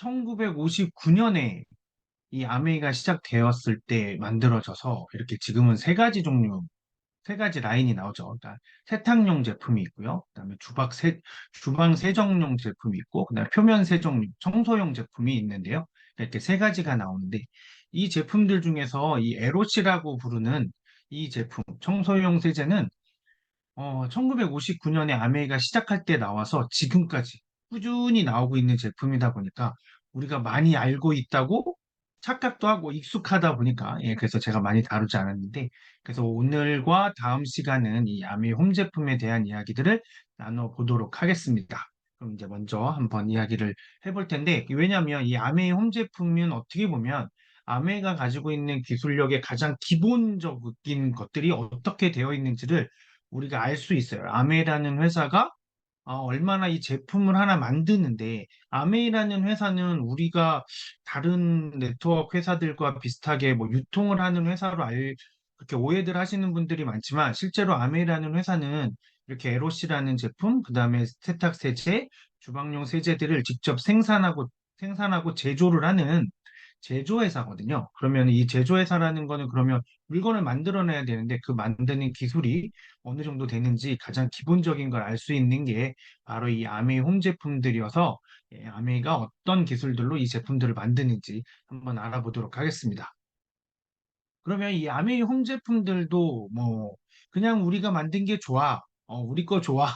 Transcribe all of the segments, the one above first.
1959년에 이 아메이가 시작되었을 때 만들어져서 이렇게 지금은 세 가지 종류, 세 가지 라인이 나오죠. 그러니까 세탁용 제품이 있고요. 그다음에 주방 세정용 제품이 있고, 그다음에 표면 세정, 청소용 제품이 있는데요. 이렇게 세 가지가 나오는데 이 제품들 중에서 이 에로시라고 부르는 이 제품, 청소용 세제는 1959년에 아메이가 시작할 때 나와서 지금까지 꾸준히 나오고 있는 제품이다 보니까 우리가 많이 알고 있다고 착각도 하고 익숙하다 보니까 그래서 제가 많이 다루지 않았는데 그래서 오늘과 다음 시간은 이 아메이 홈 제품에 대한 이야기들을 나눠보도록 하겠습니다. 그럼 이제 먼저 한번 이야기를 해볼 텐데 왜냐하면 이 아메이 홈 제품은 어떻게 보면 아메이가 가지고 있는 기술력의 가장 기본적인 것들이 어떻게 되어 있는지를 우리가 알 수 있어요. 아메이라는 회사가 얼마나 이 제품을 하나 만드는데, 아메이라는 회사는 우리가 다른 네트워크 회사들과 비슷하게 뭐 유통을 하는 회사로 그렇게 오해들 하시는 분들이 많지만, 실제로 아메이라는 회사는 이렇게 에로시라는 제품, 그 다음에 세탁 세제, 주방용 세제들을 직접 생산하고 제조를 하는 제조회사거든요. 그러면 이 제조회사라는 거는 그러면 물건을 만들어내야 되는데 그 만드는 기술이 어느 정도 되는지 가장 기본적인 걸 알 수 있는 게 바로 이 아메이 홈 제품들이어서 아메이가 어떤 기술들로 이 제품들을 만드는지 한번 알아보도록 하겠습니다. 그러면 이 아메이 홈 제품들도 뭐 그냥 우리가 만든 게 좋아. 우리 거 좋아.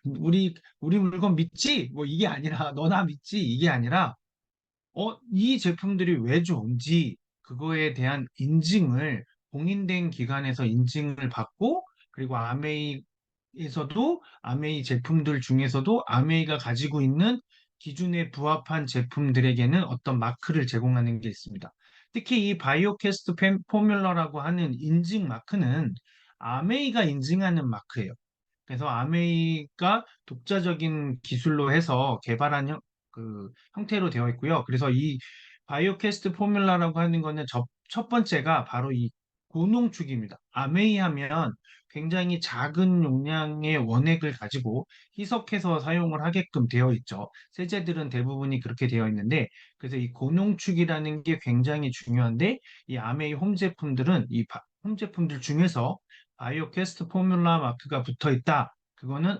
우리 물건 믿지? 뭐 이게 아니라 너나 믿지? 이게 아니라 이 제품들이 왜 좋은지 그거에 대한 인증을 공인된 기관에서 인증을 받고 그리고 아메이 제품들 중에서도 아메이가 가지고 있는 기준에 부합한 제품들에게는 어떤 마크를 제공하는 게 있습니다. 특히 이 바이오캐스트 포뮬러라고 하는 인증 마크는 아메이가 인증하는 마크예요. 그래서 아메이가 독자적인 기술로 해서 개발한 그 형태로 되어 있고요. 그래서 이 바이오캐스트 포뮬라라고 하는 거는 첫 번째가 바로 이 고농축입니다. 아메이 하면 굉장히 작은 용량의 원액을 가지고 희석해서 사용을 하게끔 되어 있죠. 세제들은 대부분이 그렇게 되어 있는데, 그래서 이 고농축이라는 게 굉장히 중요한데, 이 아메이 홈 제품들은 홈 제품들 중에서 바이오 캐스트 포뮬라 마크가 붙어 있다. 그거는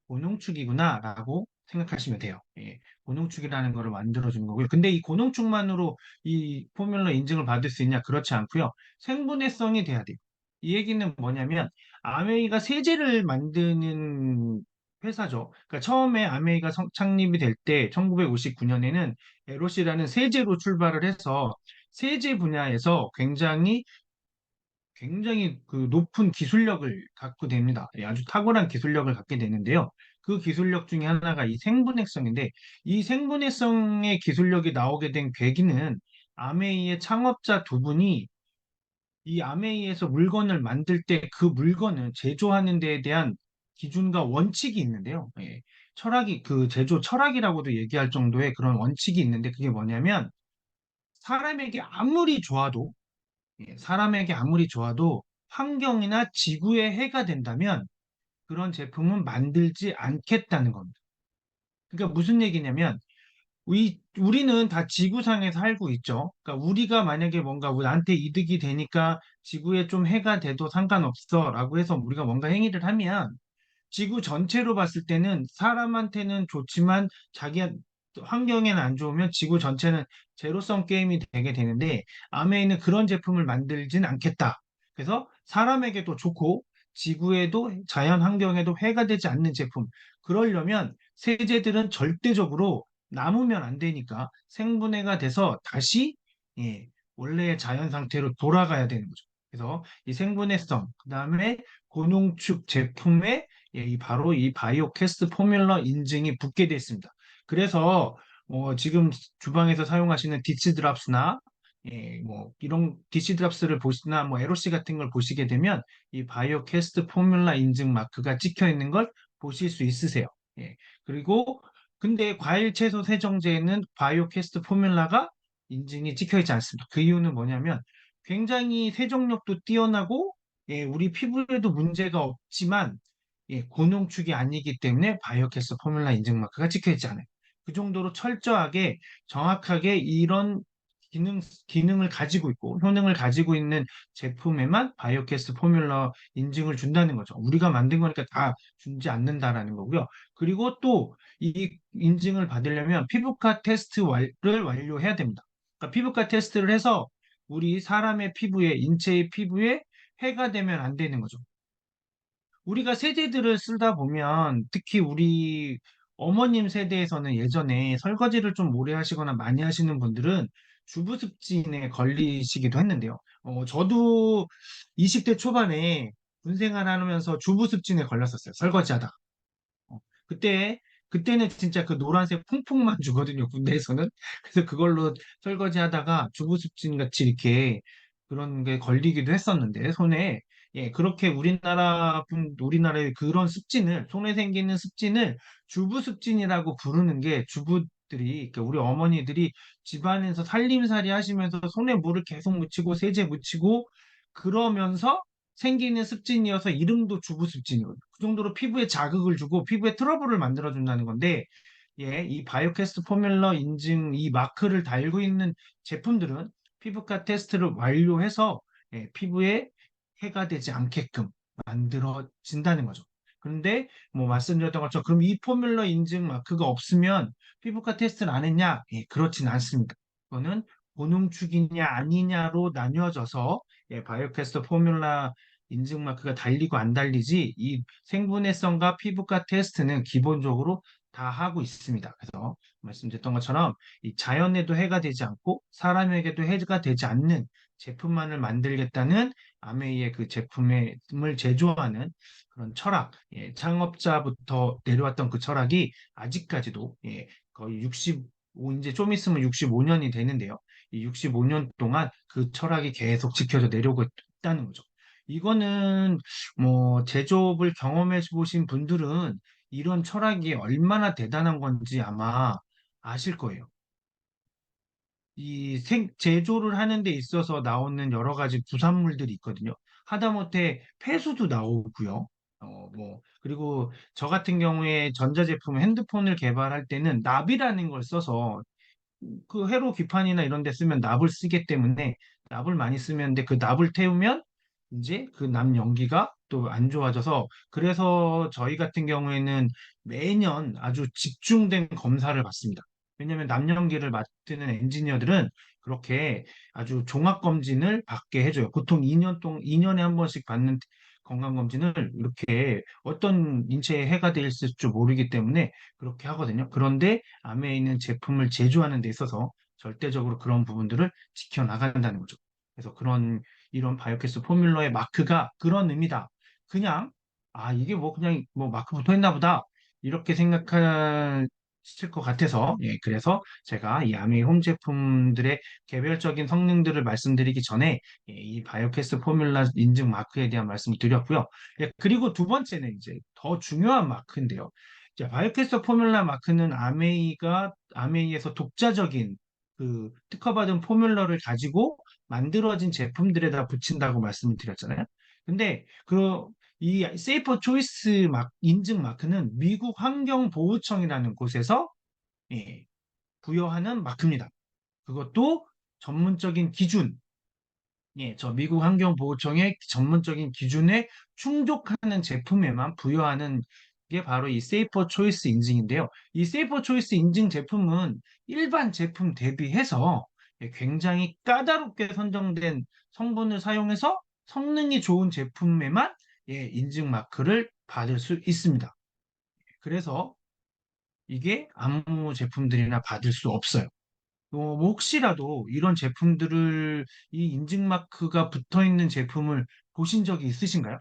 고농축이구나라고 생각하시면 돼요. 고농축이라는 거를 만들어준 거고요. 근데 이 고농축만으로 이 포뮬러 인증을 받을 수 있냐? 그렇지 않고요. 생분해성이 돼야 돼요. 이 얘기는 뭐냐면 아메이가 세제를 만드는 회사죠. 그러니까 처음에 아메이가 창립이 될 때 1959년에는 에로시라는 세제로 출발을 해서 세제 분야에서 굉장히 그 높은 기술력을 갖고 됩니다. 아주 탁월한 기술력을 갖게 되는데요. 그 기술력 중에 하나가 이 생분해성인데, 이 생분해성의 기술력이 나오게 된 계기는 아메이의 창업자 두 분이 이 아메이에서 물건을 만들 때 그 물건을 제조하는 데에 대한 기준과 원칙이 있는데요. 그 제조 철학이라고도 얘기할 정도의 그런 원칙이 있는데 그게 뭐냐면 사람에게 아무리 좋아도 사람에게 아무리 좋아도 환경이나 지구에 해가 된다면 그런 제품은 만들지 않겠다는 겁니다. 그러니까 무슨 얘기냐면 우리는 다 지구상에 살고 있죠. 그러니까 우리가 만약에 뭔가 나한테 이득이 되니까 지구에 좀 해가 돼도 상관없어라고 해서 우리가 뭔가 행위를 하면 지구 전체로 봤을 때는 사람한테는 좋지만 자기 환경에는 안 좋으면 지구 전체는 제로섬 게임이 되게 되는데 아메이는 그런 제품을 만들진 않겠다. 그래서 사람에게도 좋고 지구에도 자연 환경에도 해가 되지 않는 제품. 그러려면 세제들은 절대적으로 남으면 안 되니까 생분해가 돼서 다시 예, 원래의 자연 상태로 돌아가야 되는 거죠. 그래서 이 생분해성, 그다음에 고농축 제품에 바로 이 바이오 캐스트 포뮬러 인증이 붙게 돼 있습니다. 그래서 지금 주방에서 사용하시는 디치드랍스나 뭐 이런 디치드랍스를 보시나 뭐 에로시 같은 걸 보시게 되면 이 바이오 캐스트 포뮬러 인증 마크가 찍혀 있는 걸 보실 수 있으세요. 그리고 근데 과일 채소 세정제에는 바이오 캐스트 포뮬러가 인증이 찍혀 있지 않습니다. 그 이유는 뭐냐면 굉장히 세정력도 뛰어나고 우리 피부에도 문제가 없지만 고농축이 아니기 때문에 바이오캐스트 포뮬라 인증 마크가 찍혀 있지 않아요. 그 정도로 철저하게 정확하게 이런 기능을 가지고 있고 효능을 가지고 있는 제품에만 바이오캐스트 포뮬러 인증을 준다는 거죠. 우리가 만든 거니까 다 주지 않는다라는 거고요. 그리고 또 이 인증을 받으려면 피부과 테스트를 완료해야 됩니다. 그러니까 피부과 테스트를 해서 우리 사람의 피부에, 인체의 피부에 해가 되면 안 되는 거죠. 우리가 세제들을 쓰다 보면 특히 우리 어머님 세대에서는 예전에 설거지를 좀 오래 하시거나 많이 하시는 분들은 주부습진에 걸리시기도 했는데요. 저도 20대 초반에 군 생활하면서 주부습진에 걸렸었어요. 설거지하다. 어, 그때, 그때는 진짜 그 노란색 퐁퐁만 주거든요, 군대에서는. 그래서 그걸로 설거지 하다가 주부습진 같이 이렇게 그런 게 걸리기도 했었는데, 손에. 예, 그렇게 우리나라의 그런 습진을, 손에 생기는 습진을 주부습진이라고 부르는 게 주부들이, 그러니까 우리 어머니들이 집안에서 살림살이 하시면서 손에 물을 계속 묻히고 세제 묻히고 그러면서 생기는 습진이어서 이름도 주부습진이거든요. 그 정도로 피부에 자극을 주고 피부에 트러블을 만들어준다는 건데, 예, 이 바이오캐스트 포뮬러 인증 이 마크를 달고 있는 제품들은 피부과 테스트를 완료해서 예, 피부에 해가 되지 않게끔 만들어진다는 거죠. 그런데 뭐 말씀드렸던 것처럼 그럼 이 포뮬러 인증 마크가 없으면 피부과 테스트를 안 했냐? 예, 그렇진 않습니다. 그거는 고농축이냐 아니냐로 나뉘어져서 예, 바이오캐스트 포뮬러 인증 마크가 달리고 안 달리지 이 생분해성과 피부과 테스트는 기본적으로 다 하고 있습니다. 그래서 말씀드렸던 것처럼 이 자연에도 해가 되지 않고 사람에게도 해가 되지 않는 제품만을 만들겠다는 아메이의 그 제품을 제조하는 그런 철학, 예, 창업자부터 내려왔던 그 철학이 아직까지도 예, 거의 65, 이제 좀 있으면 65년이 되는데요. 이 65년 동안 그 철학이 계속 지켜져 내려오고 있다는 거죠. 이거는 뭐 제조업을 경험해 보신 분들은 이런 철학이 얼마나 대단한 건지 아마 아실 거예요. 제조를 하는 데 있어서 나오는 여러 가지 부산물들이 있거든요. 하다못해 폐수도 나오고요. 그리고 저 같은 경우에 전자제품 핸드폰을 개발할 때는 납이라는 걸 써서 그 회로 기판이나 이런 데 쓰면 납을 쓰기 때문에 납을 많이 쓰면 그 납을 태우면 이제 그 납 연기가 또 안 좋아져서 그래서 저희 같은 경우에는 매년 아주 집중된 검사를 받습니다. 왜냐하면 납 연기를 맡는 엔지니어들은 그렇게 아주 종합 검진을 받게 해줘요. 보통 2년에 한 번씩 받는 건강검진을 이렇게 어떤 인체에 해가 될 줄 모르기 때문에 그렇게 하거든요. 그런데 암에 있는 제품을 제조하는 데 있어서 절대적으로 그런 부분들을 지켜나간다는 거죠. 그래서 이런 바이오캐스 포뮬러의 마크가 그런 의미다. 그냥, 이게 뭐 그냥 뭐 마크 붙어 있나 보다. 이렇게 생각하실 것 같아서, 예, 그래서 제가 이 아메이 홈 제품들의 개별적인 성능들을 말씀드리기 전에 예, 이 바이오캐스 포뮬러 인증 마크에 대한 말씀을 드렸고요. 예, 그리고 두 번째는 이제 더 중요한 마크인데요. 자, 바이오캐스터 포뮬라 마크는 아메이에서 독자적인 그 특허받은 포뮬러를 가지고 만들어진 제품들에다 붙인다고 말씀을 드렸잖아요. 근데 이 세이퍼 초이스 인증 마크는 미국 환경보호청이라는 곳에서 예, 부여하는 마크입니다. 그것도 전문적인 기준, 예, 저 미국 환경보호청의 전문적인 기준에 충족하는 제품에만 부여하는 게 바로 이 세이퍼 초이스 인증인데요. 이 세이퍼 초이스 인증 제품은 일반 제품 대비해서 예, 굉장히 까다롭게 선정된 성분을 사용해서 성능이 좋은 제품에만 예, 인증 마크를 받을 수 있습니다. 그래서 이게 아무 제품들이나 받을 수 없어요. 뭐 혹시라도 이런 제품들을 이 인증 마크가 붙어 있는 제품을 보신 적이 있으신가요?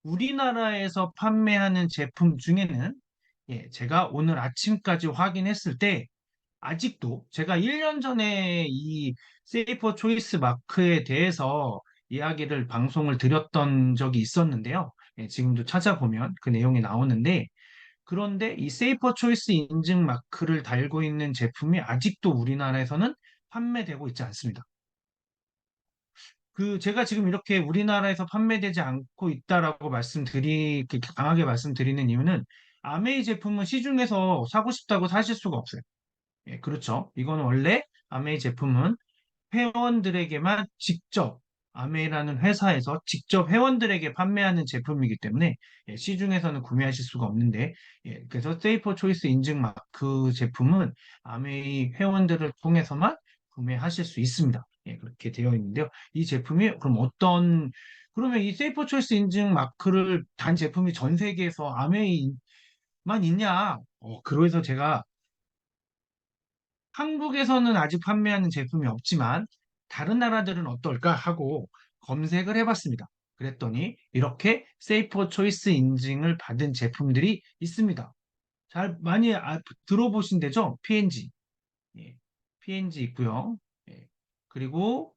우리나라에서 판매하는 제품 중에는 예, 제가 오늘 아침까지 확인했을 때 아직도 제가 1년 전에 이 세이퍼 초이스 마크에 대해서 이야기를 방송을 드렸던 적이 있었는데요. 예, 지금도 찾아보면 그 내용이 나오는데 그런데 이 세이퍼 초이스 인증 마크를 달고 있는 제품이 아직도 우리나라에서는 판매되고 있지 않습니다. 제가 지금 이렇게 우리나라에서 판매되지 않고 있다라고 강하게 말씀드리는 이유는 아메이 제품은 시중에서 사고 싶다고 사실 수가 없어요. 예, 그렇죠. 이거는 원래 아메이 제품은 회원들에게만 직접 아메이라는 회사에서 직접 회원들에게 판매하는 제품이기 때문에 예, 시중에서는 구매하실 수가 없는데 예, 그래서 세이퍼 초이스 인증 마크 제품은 아메이 회원들을 통해서만 구매하실 수 있습니다. 예, 그렇게 되어 있는데요. 이 제품이 그럼 그러면 이 세이퍼 초이스 인증 마크를 단 제품이 전 세계에서 아메이만 있냐? 그래서 제가 한국에서는 아직 판매하는 제품이 없지만 다른 나라들은 어떨까 하고 검색을 해봤습니다. 그랬더니 이렇게 세이퍼 초이스 인증을 받은 제품들이 있습니다. 잘 많이 들어보신 데죠? P&G. 예, P&G 있고요. 예, 그리고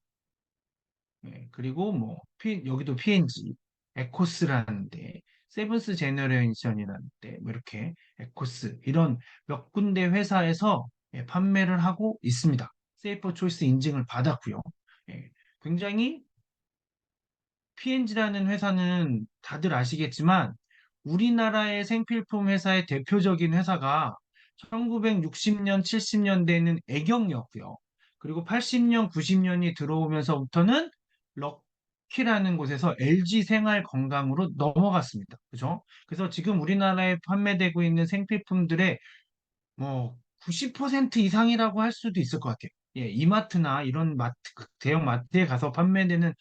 그리고 뭐 여기도 P&G, 에코스라는 데, 세븐스 제너레이션이라는 데, 뭐 이렇게 에코스 이런 몇 군데 회사에서 예, 판매를 하고 있습니다. 세이퍼 초이스 인증을 받았고요. 예, 굉장히 P&G라는 회사는 다들 아시겠지만 우리나라의 생필품 회사의 대표적인 회사가 1960년, 70년대에는 애경이었고요. 그리고 80년, 90년이 들어오면서부터는 럭키라는 곳에서 LG 생활 건강으로 넘어갔습니다. 그죠? 그래서 지금 우리나라에 판매되고 있는 생필품들의 뭐 90% 이상이라고 할 수도 있을 것 같아요. 예, 이마트나 이런 대형 마트에 가서 판매되는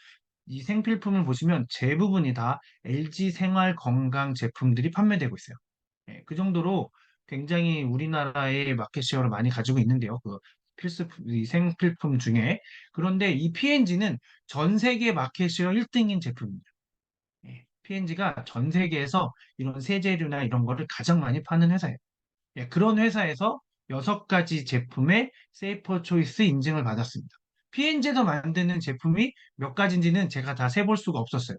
이 생필품을 보시면 대부분이 다 LG 생활 건강 제품들이 판매되고 있어요. 예, 그 정도로 굉장히 우리나라의 마켓시어를 많이 가지고 있는데요. 그 이 생필품 중에. 그런데 이 P&G는 전 세계 마켓시어 1등인 제품입니다. 예, P&G가 전 세계에서 이런 세제류나 이런 거를 가장 많이 파는 회사예요. 예, 그런 회사에서 6가지 제품의 세이퍼 초이스 인증을 받았습니다. P&G에서 만드는 제품이 몇 가지인지는 제가 다 세볼 수가 없었어요.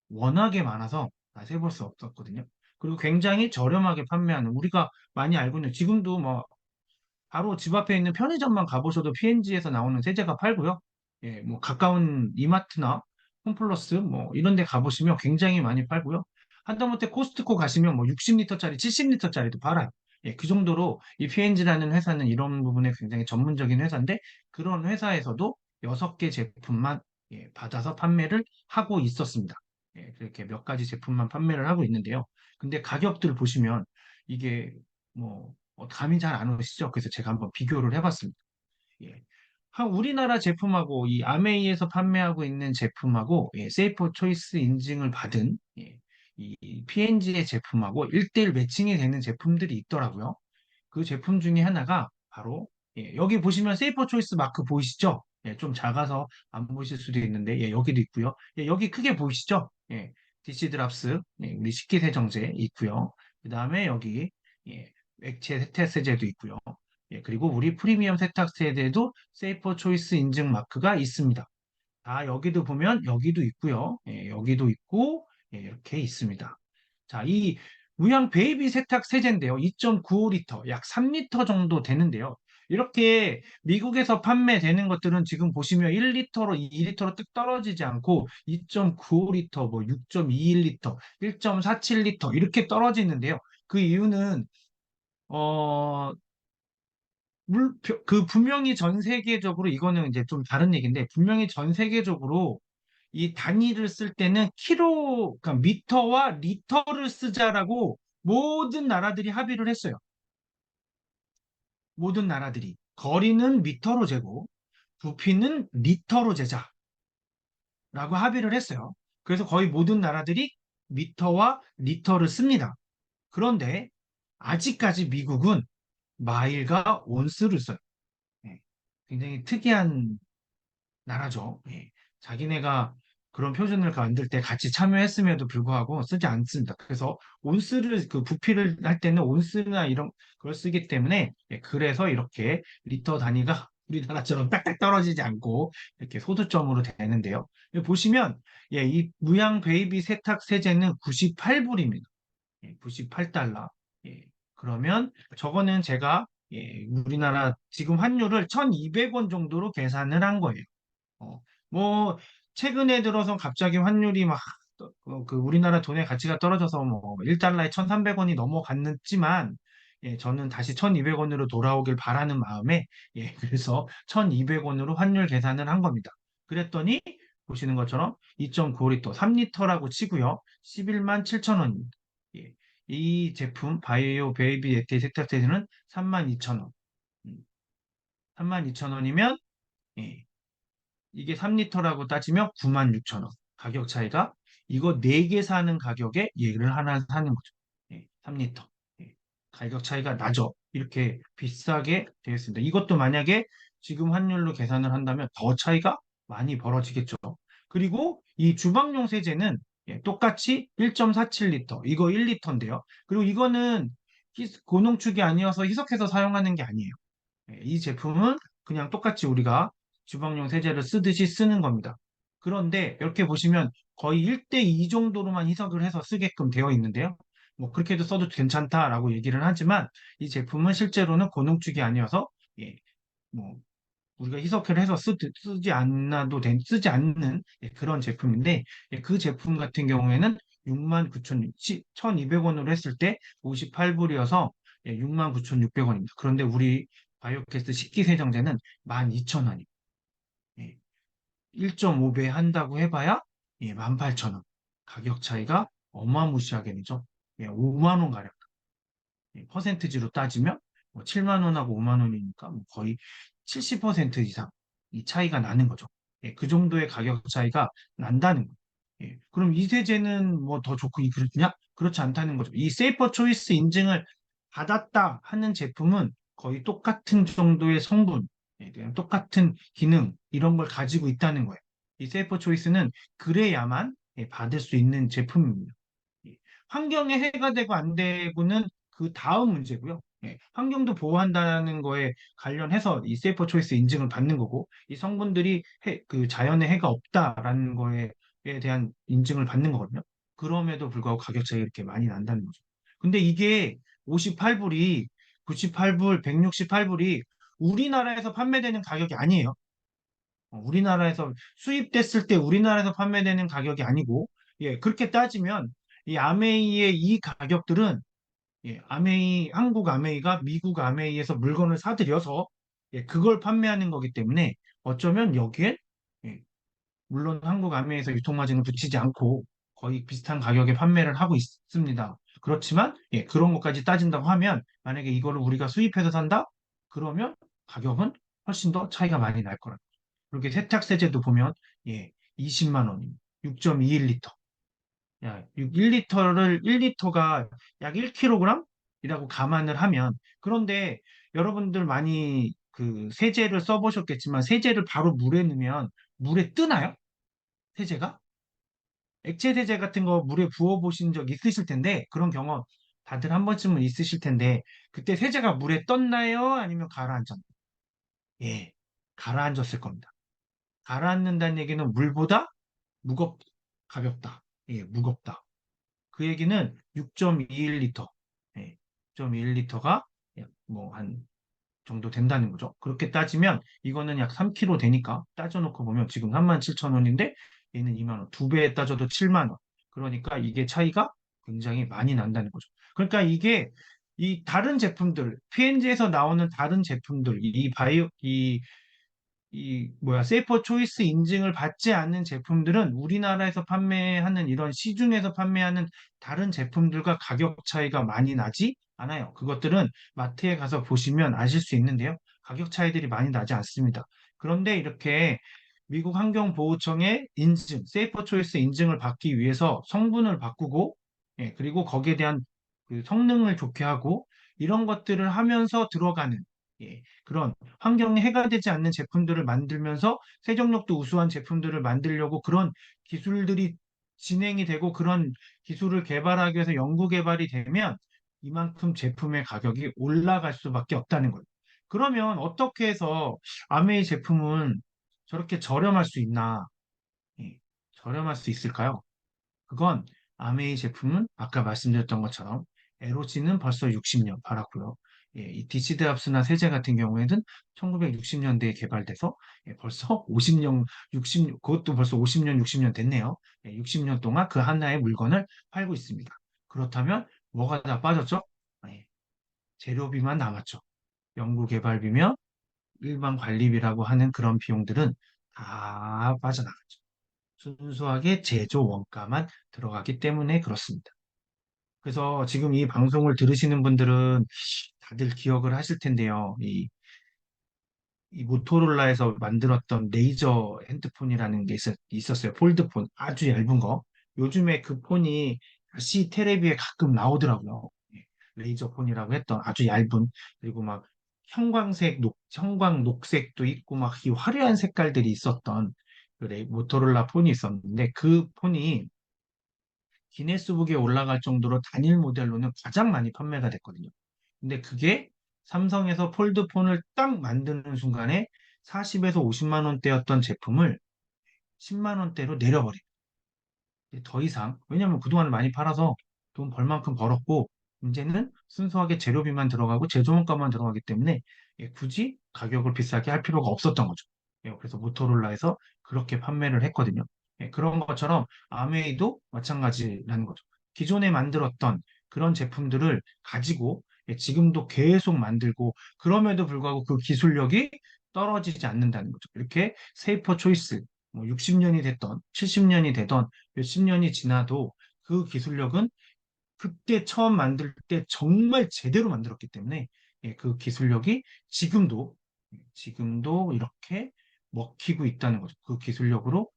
워낙에 많아서 다 세볼 수 없었거든요. 그리고 굉장히 저렴하게 판매하는 우리가 많이 알고 있는 지금도 뭐 바로 집 앞에 있는 편의점만 가보셔도 P&G에서 나오는 세제가 팔고요. 예, 뭐 가까운 이마트나 홈플러스 뭐 이런 데 가보시면 굉장히 많이 팔고요. 하다못해 코스트코 가시면 뭐 60리터짜리, 70리터짜리도 팔아요. 예, 그 정도로 이 P&G라는 회사는 이런 부분에 굉장히 전문적인 회사인데 그런 회사에서도 6개 제품만 예, 받아서 판매를 하고 있었습니다. 예, 그렇게 몇 가지 제품만 판매를 하고 있는데요. 근데 가격들 보시면 이게 뭐 감이 잘 안 오시죠? 그래서 제가 한번 비교를 해봤습니다. 예. 우리나라 제품하고 이 아메이에서 판매하고 있는 제품하고 예, 세이퍼 초이스 인증을 받은 예, 이 P&G의 제품하고 1대1 매칭이 되는 제품들이 있더라고요. 그 제품 중에 하나가 바로 예, 여기 보시면 세이퍼 초이스 마크 보이시죠? 예, 좀 작아서 안 보이실 수도 있는데 예, 여기도 있고요. 예, 여기 크게 보이시죠? 예, DC 드랍스 예, 우리 식기세정제 있고요. 그 다음에 여기 예, 액체 세탁세제도 있고요. 예, 그리고 우리 프리미엄 세탁세제도 세이퍼 초이스 인증 마크가 있습니다. 여기도 보면 여기도 있고요. 예, 여기도 있고 예, 이렇게 있습니다. 자, 이 무향 베이비 세탁 세제인데요. 2.95리터, 약 3리터 정도 되는데요. 이렇게 미국에서 판매되는 것들은 지금 보시면 1리터로 2리터로 뚝 떨어지지 않고 2.95리터, 뭐 6.21리터, 1.47리터 이렇게 떨어지는데요. 그 이유는 어, 분명히 전 세계적으로 이거는 이제 좀 다른 얘기인데 분명히 전 세계적으로 이 단위를 쓸 때는 그러니까 미터와 리터를 쓰자라고 모든 나라들이 합의를 했어요. 모든 나라들이. 거리는 미터로 재고, 부피는 리터로 재자라고 합의를 했어요. 그래서 거의 모든 나라들이 미터와 리터를 씁니다. 그런데 아직까지 미국은 마일과 온스를 써요. 예, 굉장히 특이한 나라죠. 예. 자기네가 그런 표준을 만들 때 같이 참여했음에도 불구하고 쓰지 않습니다. 그래서 온스를 그 부피를 할 때는 온스나 이런 걸 쓰기 때문에 예, 그래서 이렇게 리터 단위가 우리나라처럼 딱딱 떨어지지 않고 이렇게 소두점으로 되는데요. 보시면 예, 이 무양 베이비 세탁 세제는 98불입니다. 예, 98달러. 예, 그러면 저거는 제가 예, 우리나라 지금 환율을 1,200원 정도로 계산을 한 거예요. 어, 뭐, 최근에 들어서 갑자기 환율이 막 그 우리나라 돈의 가치가 떨어져서 뭐 1달러에 1,300원이 넘어갔지만 저는 다시 1,200원으로 돌아오길 바라는 마음에 그래서 1,200원으로 환율 계산을 한 겁니다. 그랬더니 보시는 것처럼 2.9리터 3리터라고 치고요. 11만 7천 원입니다. 예. 이 제품 바이오 베이비 에티 세탁세제는 3만 2천 원. 3만 2천 원이면 이게 3리터라고 따지면 9만 6천 원. 가격 차이가 이거 4개 사는 가격에 얘를 하나 사는 거죠. 3리터. 가격 차이가 나죠. 이렇게 비싸게 되어 있습니다. 이것도 만약에 지금 환율로 계산을 한다면 더 차이가 많이 벌어지겠죠. 그리고 이 주방용 세제는 똑같이 1.47리터. 이거 1리터인데요. 그리고 이거는 고농축이 아니어서 희석해서 사용하는 게 아니에요. 이 제품은 그냥 똑같이 우리가 주방용 세제를 쓰듯이 쓰는 겁니다. 그런데 이렇게 보시면 거의 1대2 정도로만 희석을 해서 쓰게끔 되어 있는데요. 뭐 그렇게도 써도 괜찮다라고 얘기를 하지만 이 제품은 실제로는 고농축이 아니어서 뭐 우리가 희석을 해서 쓰지 않아도 쓰지 않는 그런 제품인데 그 제품 같은 경우에는 69,000, 1,200원으로 했을 때 58불이어서 69,600원입니다. 그런데 우리 바이오캐스트 식기세정제는 12,000원입니다. 1.5배 한다고 해봐야 18,000원. 가격 차이가 어마무시하게 되죠. 5만 원 가량. 퍼센트지로 따지면 뭐 7만 원하고 5만 원이니까 뭐 거의 70% 이상 이 차이가 나는 거죠. 그 정도의 가격 차이가 난다는 거예요. 그럼 이 세제는 뭐 더 좋고 이 그렇냐? 그렇지 않다는 거죠. 이 세이퍼 초이스 인증을 받았다 하는 제품은 거의 똑같은 정도의 성분, 그냥 똑같은 기능 이런 걸 가지고 있다는 거예요. 이 세이퍼 초이스는 그래야만 받을 수 있는 제품입니다. 예. 환경에 해가 되고 안 되고는 그 다음 문제고요. 환경도 보호한다는 거에 관련해서 이 세이퍼 초이스 인증을 받는 거고, 이 성분들이 그 자연에 해가 없다라는 거에 대한 인증을 받는 거거든요. 그럼에도 불구하고 가격 차이가 이렇게 많이 난다는 거죠. 근데 이게 58불이, 98불, 168불이 우리나라에서 판매되는 가격이 아니에요. 우리나라에서 수입됐을 때 우리나라에서 판매되는 가격이 아니고, 그렇게 따지면 이 아메이의 이 가격들은 아메이, 한국 아메이가 미국 아메이에서 물건을 사들여서 그걸 판매하는 거기 때문에 어쩌면 여기에 예, 물론 한국 아메이에서 유통마진을 붙이지 않고 거의 비슷한 가격에 판매를 하고 있습니다. 그렇지만 그런 것까지 따진다고 하면 만약에 이거를 우리가 수입해서 산다? 그러면 가격은 훨씬 더 차이가 많이 날 거라. 그렇게 세탁세제도 보면 20만 원입니다. 6.21리터. 야, 1리터를 1리터가 약 1kg이라고 감안을 하면 그런데 여러분들 많이 그 세제를 써보셨겠지만 세제를 바로 물에 넣으면 물에 뜨나요? 세제가? 액체 세제 같은 거 물에 부어 보신 적 있으실 텐데 그런 경험 다들 한 번쯤은 있으실 텐데 그때 세제가 물에 떴나요? 아니면 가라앉았나요? 예, 가라앉았을 겁니다. 가라앉는다는 얘기는 물보다 가볍다. 무겁다. 그 얘기는 6.21리터, 6.21리터가 뭐 한 정도 된다는 거죠. 그렇게 따지면 이거는 약 3kg 되니까 따져놓고 보면 지금 37,000원인데 얘는 2만 원, 두 배에 따져도 7만 원. 그러니까 이게 차이가 굉장히 많이 난다는 거죠. 그러니까 이게 이 다른 제품들, P&G에서 나오는 다른 제품들, 세이퍼 초이스 인증을 받지 않는 제품들은 우리나라에서 판매하는 이런 시중에서 판매하는 다른 제품들과 가격 차이가 많이 나지 않아요. 그것들은 마트에 가서 보시면 아실 수 있는데요. 가격 차이들이 많이 나지 않습니다. 그런데 이렇게 미국 환경보호청의 인증, 세이퍼 초이스 인증을 받기 위해서 성분을 바꾸고, 그리고 거기에 대한 그 성능을 좋게 하고, 이런 것들을 하면서 들어가는, 그런 환경에 해가 되지 않는 제품들을 만들면서 세정력도 우수한 제품들을 만들려고 그런 기술들이 진행이 되고 그런 기술을 개발하기 위해서 연구 개발이 되면 이만큼 제품의 가격이 올라갈 수밖에 없다는 거예요. 그러면 어떻게 해서 아메이 제품은 저렇게 저렴할 수 있나? 예, 저렴할 수 있을까요? 그건 아메이 제품은 아까 말씀드렸던 것처럼 LOG는 벌써 60년 팔았고요. 이 디시드합스나 세제 같은 경우에는 1960년대에 개발돼서 벌써 50년, 60, 그것도 벌써 50년, 60년 됐네요. 60년 동안 그 하나의 물건을 팔고 있습니다. 그렇다면 뭐가 다 빠졌죠? 예, 재료비만 남았죠. 연구 개발비며 일반 관리비라고 하는 그런 비용들은 다 빠져나갔죠. 순수하게 제조 원가만 들어가기 때문에 그렇습니다. 그래서 지금 이 방송을 들으시는 분들은 다들 기억을 하실 텐데요. 이 모토로라에서 만들었던 레이저 핸드폰이라는 게 있었어요. 폴드폰. 아주 얇은 거. 요즘에 그 폰이 다시 테레비에 가끔 나오더라고요. 레이저 폰이라고 했던 아주 얇은, 그리고 막 형광 녹색도 있고 막 이 화려한 색깔들이 있었던 그 모토로라 폰이 있었는데 그 폰이 기네스북에 올라갈 정도로 단일 모델로는 가장 많이 판매가 됐거든요. 근데 그게 삼성에서 폴드폰을 딱 만드는 순간에 40에서 50만 원대였던 제품을 10만 원대로 내려버려요. 더 이상, 왜냐면 그동안 많이 팔아서 돈 벌 만큼 벌었고, 이제는 순수하게 재료비만 들어가고 제조원가만 들어가기 때문에 굳이 가격을 비싸게 할 필요가 없었던 거죠. 그래서 모토로라에서 그렇게 판매를 했거든요. 그런 것처럼 아메이도 마찬가지라는 거죠. 기존에 만들었던 그런 제품들을 가지고 지금도 계속 만들고, 그럼에도 불구하고 그 기술력이 떨어지지 않는다는 거죠. 이렇게 세이퍼 초이스, 뭐 60년이 됐던 70년이 되던 몇십 년이 지나도 그 기술력은 그때 처음 만들 때 정말 제대로 만들었기 때문에 그 기술력이 지금도 이렇게 먹히고 있다는 거죠. 그 기술력으로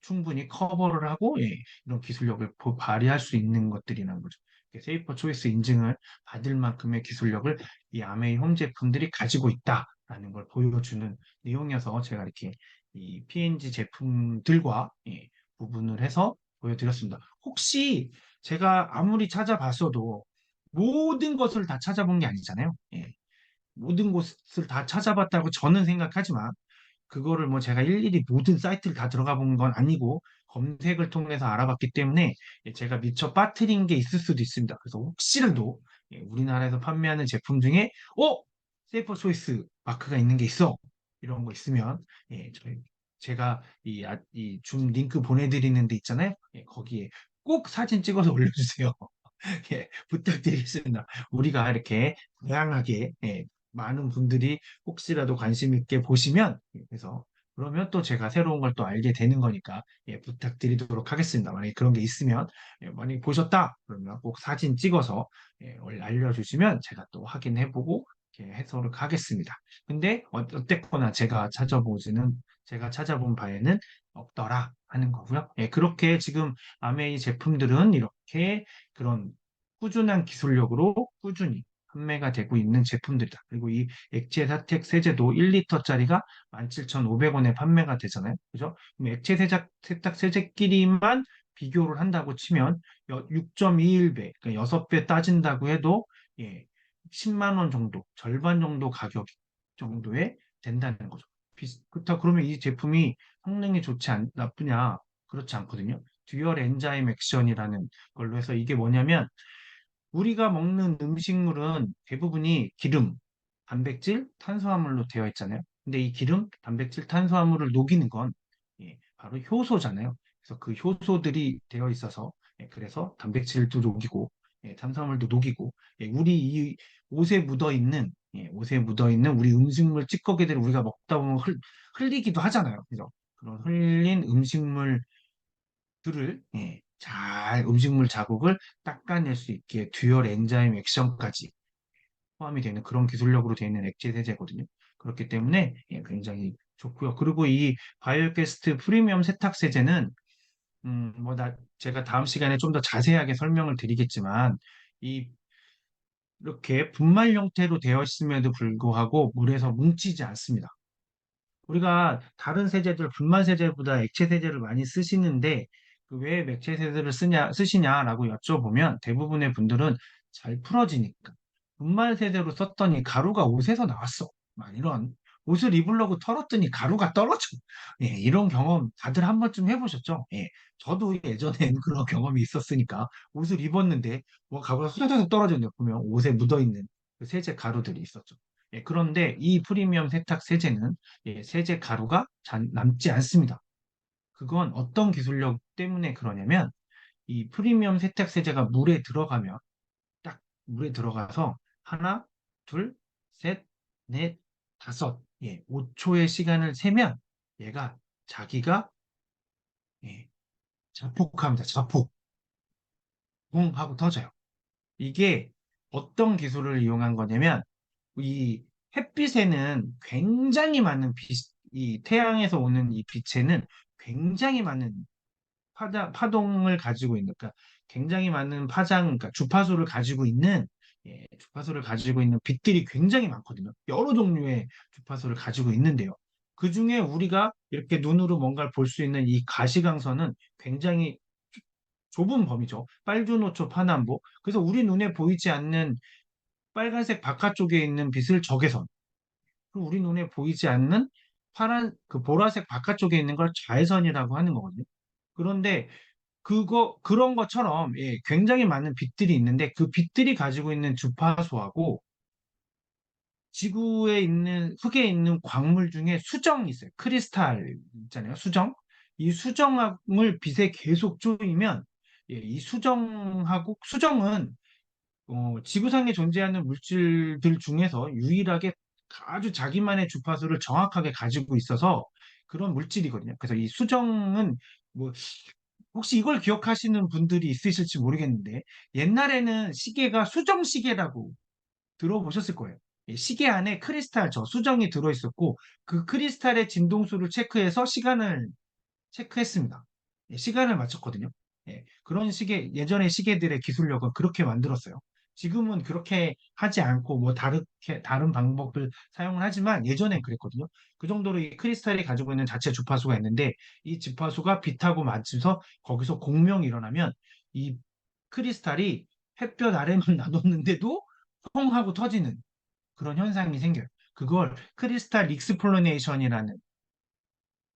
충분히 커버를 하고 이런 기술력을 발휘할 수 있는 것들이라는 거죠. 세이퍼 초이스 인증을 받을 만큼의 기술력을 이 아메이 홈 제품들이 가지고 있다라는 걸 보여주는 내용이어서 제가 이렇게 이 P&G 제품들과 구분을 해서 보여드렸습니다. 혹시 제가 아무리 찾아봤어도 모든 것을 다 찾아본 게 아니잖아요. 모든 곳을 다 찾아봤다고 저는 생각하지만 그거를 뭐 제가 일일이 모든 사이트를 다 들어가 본 건 아니고 검색을 통해서 알아봤기 때문에 제가 미처 빠뜨린 게 있을 수도 있습니다. 그래서 혹시라도 우리나라에서 판매하는 제품 중에 세이퍼 초이스 마크가 있는 게 있어 이런 거 있으면 제가 이줌 링크 보내드리는 데 있잖아요. 거기에 꼭 사진 찍어서 올려주세요. 부탁드리겠습니다. 우리가 이렇게 다양하게 많은 분들이 혹시라도 관심 있게 보시면 그래서 그러면 또 제가 새로운 걸 또 알게 되는 거니까 부탁드리도록 하겠습니다. 만약에 그런 게 있으면 만약에 보셨다 그러면 꼭 사진 찍어서 알려주시면 제가 또 확인해보고 이렇게 해석을 하겠습니다. 근데 어쨌거나 제가 찾아본 바에는 없더라 하는 거고요. 그렇게 지금 아메이 제품들은 이렇게 그런 꾸준한 기술력으로 꾸준히 판매가 되고 있는 제품들이다. 그리고 이 액체 사택 세제도 1리터짜리가 17,500원에 판매가 되잖아요. 그죠? 그럼 액체 세탁 세제끼리만 비교를 한다고 치면 6.21배, 그러니까 6배 따진다고 해도 10만 원 정도, 절반 정도 가격 정도에 된다는 거죠. 그렇다 그러면 이 제품이 성능이 나쁘냐? 그렇지 않거든요. 듀얼 엔자임 액션이라는 걸로 해서 이게 뭐냐면 우리가 먹는 음식물은 대부분이 기름, 단백질, 탄수화물로 되어 있잖아요. 근데 이 기름, 단백질, 탄수화물을 녹이는 건 바로 효소잖아요. 그래서 그 효소들이 되어 있어서 그래서 단백질도 녹이고 탄수화물도 녹이고 우리 이 옷에 묻어 있는 우리 음식물 찌꺼기들을 우리가 먹다 보면 흘리기도 하잖아요. 그래서 그런 흘린 음식물들을 잘 음식물 자국을 닦아낼 수 있게 듀얼 엔자임 액션까지 포함이 되는 그런 기술력으로 되어 있는 액체 세제거든요. 그렇기 때문에 굉장히 좋고요. 그리고 이 바이오게스트 프리미엄 세탁 세제는 제가 다음 시간에 좀 더 자세하게 설명을 드리겠지만 이 이렇게 분말 형태로 되어 있음에도 불구하고 물에서 뭉치지 않습니다. 우리가 다른 세제들, 분말 세제보다 액체 세제를 많이 쓰시는데 그왜 액체 세제를 쓰시냐라고 여쭤보면 대부분의 분들은 잘 풀어지니까. 분말 세제로 썼더니 가루가 옷에서 나왔어. 막 이런 옷을 입으려고 털었더니 가루가 떨어져. 이런 경험 다들 한 번쯤 해보셨죠? 저도 예전엔 그런 경험이 있었으니까 옷을 입었는데 뭐 가루가 후다닥 떨어졌네요. 보면 옷에 묻어있는. 그 세제 가루들이 있었죠. 예, 그런데 이 프리미엄 세탁 세제는 세제 가루가 남지 않습니다. 그건 어떤 기술력 때문에 그러냐면 이 프리미엄 세탁 세제가 물에 들어가면 딱 물에 들어가서 하나, 둘, 셋, 넷, 다섯, 5초의 시간을 세면 얘가 자기가 예, 자폭합니다. 자폭. 붕 하고 터져요. 이게 어떤 기술을 이용한 거냐면 이 햇빛에는 굉장히 많은 이 태양에서 오는 이 빛에는 굉장히 많은 파동을 가지고 있는, 그러니까 굉장히 많은 그러니까 주파수를 가지고 있는 빛들이 굉장히 많거든요. 여러 종류의 주파수를 가지고 있는데요. 그 중에 우리가 이렇게 눈으로 뭔가를 볼 수 있는 이 가시광선은 굉장히 좁은 범위죠. 빨주노초 파남보. 그래서 우리 눈에 보이지 않는 빨간색 바깥쪽에 있는 빛을 적외선, 그리고 우리 눈에 보이지 않는 그 보라색 바깥쪽에 있는 걸 자외선이라고 하는 거거든요. 그런데 그런 것처럼 굉장히 많은 빛들이 있는데 그 빛들이 가지고 있는 주파수하고 지구에 있는 흙에 있는 광물 중에 수정이 있어요. 크리스탈 있잖아요. 수정. 이 수정을 빛에 계속 쪼이면 이 수정은 지구상에 존재하는 물질들 중에서 유일하게 아주 자기만의 주파수를 정확하게 가지고 있어서 그런 물질이거든요. 그래서 이 수정은 뭐 혹시 이걸 기억하시는 분들이 있으실지 모르겠는데 옛날에는 시계가 수정 시계라고 들어보셨을 거예요. 시계 안에 크리스탈 수정이 들어있었고 그 크리스탈의 진동수를 체크해서 시간을 체크했습니다. 시간을 맞췄거든요. 그런 예전의 시계들의 기술력은 그렇게 만들었어요. 지금은 그렇게 하지 않고 뭐 다른 방법을 사용을 하지만 예전엔 그랬거든요. 그 정도로 이 크리스탈이 가지고 있는 자체 주파수가 있는데 이 주파수가 빛하고 맞춰서 거기서 공명이 일어나면 이 크리스탈이 햇볕 아래만 놔뒀는데도 펑 하고 터지는 그런 현상이 생겨요. 그걸 크리스탈 익스플로네이션이라는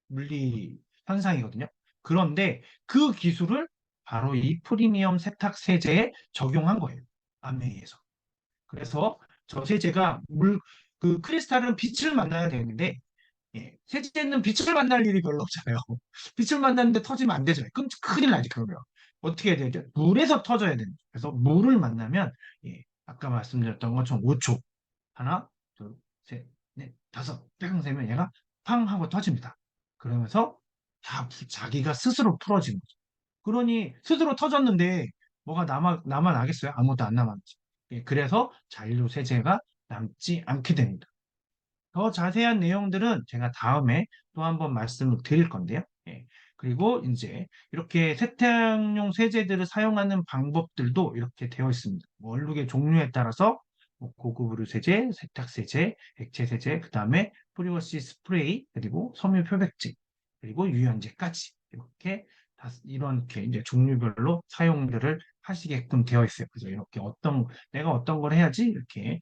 물리 현상이거든요. 그런데 그 기술을 바로 이 프리미엄 세탁 세제에 적용한 거예요. 암웨이에서. 그래서 저 세제가 그 크리스탈은 빛을 만나야 되는데 세제는 빛을 만날 일이 별로 없잖아요. 빛을 만났는데 터지면 안 되잖아요. 그럼 큰일 나지, 그러면. 어떻게 해야 되죠? 물에서 터져야 되는. 그래서 물을 만나면 아까 말씀드렸던 것처럼 5초. 하나, 둘, 셋, 넷, 다섯. 뺑 세면 얘가 팡 하고 터집니다. 그러면서 자기가 스스로 풀어지는 거죠. 그러니 스스로 터졌는데 뭐가 남아나겠어요? 아무것도 안 남았지. 그래서 잔류 세제가 남지 않게 됩니다. 더 자세한 내용들은 제가 다음에 또 한번 말씀을 드릴 건데요. 그리고 이제 이렇게 세탁용 세제들을 사용하는 방법들도 이렇게 되어 있습니다. 뭐 얼룩의 종류에 따라서 뭐 고급 의류 세제, 세탁 세제, 액체 세제, 그 다음에 프리워시 스프레이, 그리고 섬유 표백제, 그리고 유연제까지 이렇게 이렇게 이제 종류별로 사용들을 하시게끔 되어 있어요. 그래서 이렇게 내가 어떤 걸 해야지 이렇게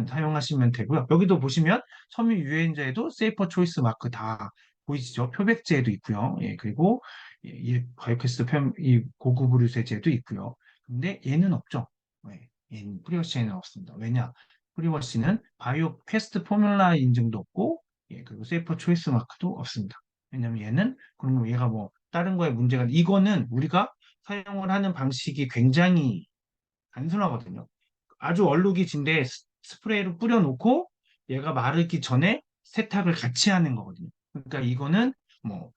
사용하시면 되고요. 여기도 보시면 섬유 유연제에도 세이퍼 초이스 마크 다 보이시죠? 표백제도 있고요. 그리고 이 바이오캐스트 이 고급 의류세제도 있고요. 근데 얘는 없죠. 얘는 프리워시에는 없습니다. 왜냐? 프리워시는 바이오 퀘스트 포뮬라 인증도 없고, 그리고 세이퍼 초이스 마크도 없습니다. 왜냐면 그러면 얘가 뭐 다른 거에 문제가 이거는 우리가 사용을 하는 방식이 굉장히 단순하거든요. 아주 얼룩이 진데 스프레이를 뿌려놓고 얘가 마르기 전에 세탁을 같이 하는 거거든요. 그러니까 이거는 뭐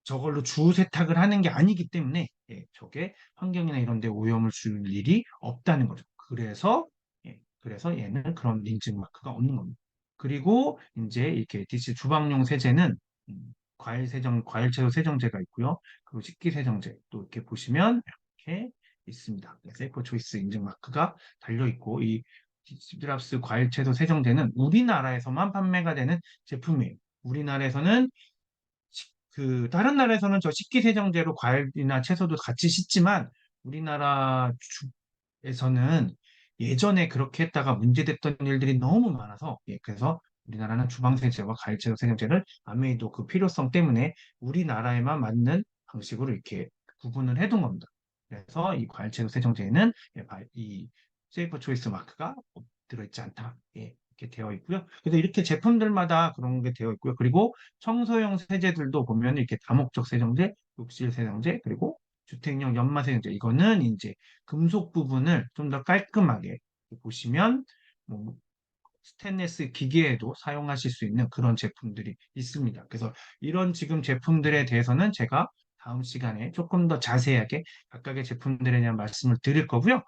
저걸로 주 세탁을 하는 게 아니기 때문에 저게 환경이나 이런 데 오염을 줄 일이 없다는 거죠. 그래서 얘는 그런 인증 마크가 없는 겁니다. 그리고 이제 이렇게 DC 주방용 세제는 과일 채소 세정제가 있고요. 그리고 식기 세정제 또 이렇게 보시면 이렇게 있습니다. 세이프 초이스 인증 마크가 달려 있고 이 디스드랍스 과일 채소 세정제는 우리나라에서만 판매가 되는 제품이에요. 우리나라에서는 다른 나라에서는 저 식기세정제로 과일이나 채소도 같이 씻지만 우리나라에서는 예전에 그렇게 했다가 문제됐던 일들이 너무 많아서 그래서 우리나라는 주방세제와 과일채소 세정제를 아메이도 그 필요성 때문에 우리나라에만 맞는 방식으로 이렇게 구분을 해둔 겁니다. 그래서 이 과일채소 세정제에는 이 세이프 초이스 마크가 들어있지 않다. 예, 이렇게 되어 있고요. 그래서 이렇게 제품들마다 그런 게 되어 있고요. 그리고 청소용 세제들도 보면 이렇게 다목적 세정제, 욕실 세정제, 그리고 주택용 연마 세정제. 이거는 이제 금속 부분을 좀 더 깔끔하게 보시면 뭐 스테인리스 기계에도 사용하실 수 있는 그런 제품들이 있습니다. 그래서 이런 지금 제품들에 대해서는 제가 다음 시간에 조금 더 자세하게 각각의 제품들에 대한 말씀을 드릴 거고요.